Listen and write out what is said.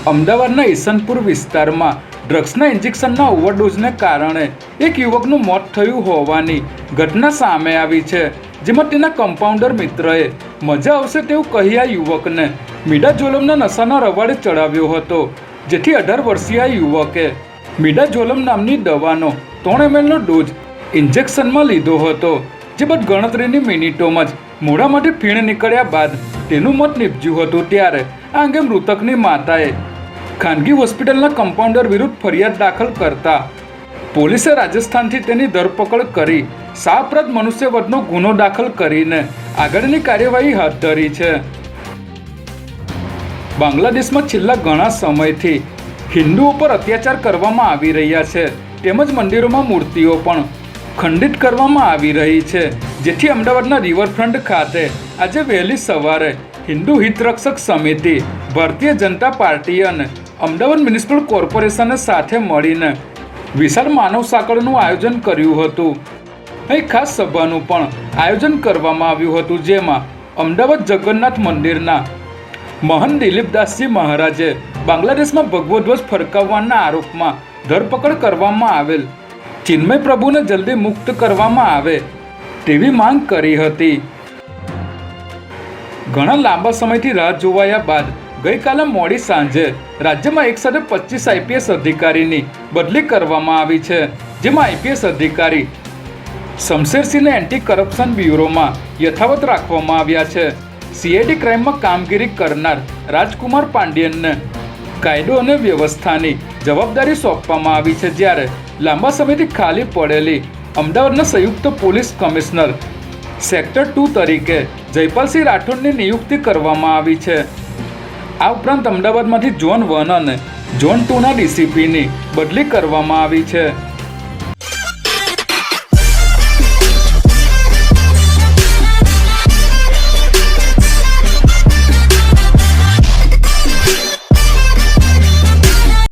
અમદાવાદના ઈસનપુર વિસ્તારમાં ડ્રગ્સના ઇન્જેક્શનના ઓવરડોઝને કારણે એક યુવકનું મોત થયું હોવાની ઘટના સામે આવી છે, જેમાં તેના કમ્પાઉન્ડર મિત્રએ મજા આવશે તેવું કહી આ યુવકને મિડાઝોલમના નશાના રવાડે ચડાવ્યો હતો, જેથી 18 વર્ષીય યુવકે મિડાઝોલમ નામની દવાનો 3 mlનો ડોઝ ઇન્જેક્શનમાં લીધો હતો, જે બાદ ગણતરીની મિનિટોમાં જ મોઢામાંથી ફીણ નીકળ્યા બાદ તેનું મોત નીપજ્યું હતું। ત્યારે આ અંગે મૃતકની માતાએ ખાનગી હોસ્પિટલના કમ્પાઉન્ડર વિરુદ્ધ ફરિયાદ દાખલ કરતા પોલીસે રાજસ્થાનથી તેની ધરપકડ કરી શાહપ્રદ મનુષ્યવધનો ગુનો દાખલ કરીને આગળની કાર્યવાહી હાથ ધરી છે। બાંગ્લાદેશમાં છેલ્લા ઘણા સમયથી હિન્દુઓ પર અત્યાચાર કરવામાં આવી રહ્યા છે, તેમજ મંદિરોમાં મૂર્તિઓ પણ ખંડિત કરવામાં આવી રહી છે, જેથી અમદાવાદના રિવરફ્રન્ટ ખાતે આજે વહેલી સવારે હિન્દુ હિતરક્ષક સમિતિ, ભારતીય જનતા પાર્ટી અને અમદાવાદ મ્યુનિસિપલ કોર્પોરેશને સાથે મળીને વિશાળ માનવ સાંકળનું આયોજન કર્યું હતું। અહીં ખાસ સભાનું પણ આયોજન કરવામાં આવ્યું હતું, જેમાં અમદાવાદ જગન્નાથ મંદિરના મહંત દિલીપદાસજી મહારાજે બાંગ્લાદેશમાં ભગવો ધ્વજ ફરકાવવાના આરોપમાં ધરપકડ કરવામાં આવેલ ચિન્મય પ્રભુને જલ્દી મુક્ત કરવામાં આવે તેવી માંગ કરી હતી। ઘણા લાંબા સમયથી રાહ જોવાયા બાદ ગઈકાલે મોડી સાંજે રાજ્યમાં એકસાથે 25 IPS અધિકારીની બદલી કરવામાં આવી છે, જેમાં IPS અધિકારી શમશેરસિંહને એન્ટી કરપ્શન બ્યુરોમાં યથાવત રાખવામાં આવ્યા છે। CID ક્રાઇમમાં કામગીરી કરનાર રાજકુમાર પાંડ્યનને કાયદો અને વ્યવસ્થાની જવાબદારી સોંપવામાં આવી છે, જ્યારે લાંબા સમયથી ખાલી પડેલી અમદાવાદના સંયુક્ત પોલીસ કમિશનર સેક્ટર 2 તરીકે જયપાલસિંહ રાઠોડની નિયુક્તિ કરવામાં આવી છે। આ ઉપરાંત અમદાવાદમાંથી ઝોન 1 અને ઝોન 2ના DCPની બદલી કરવામાં આવી છે।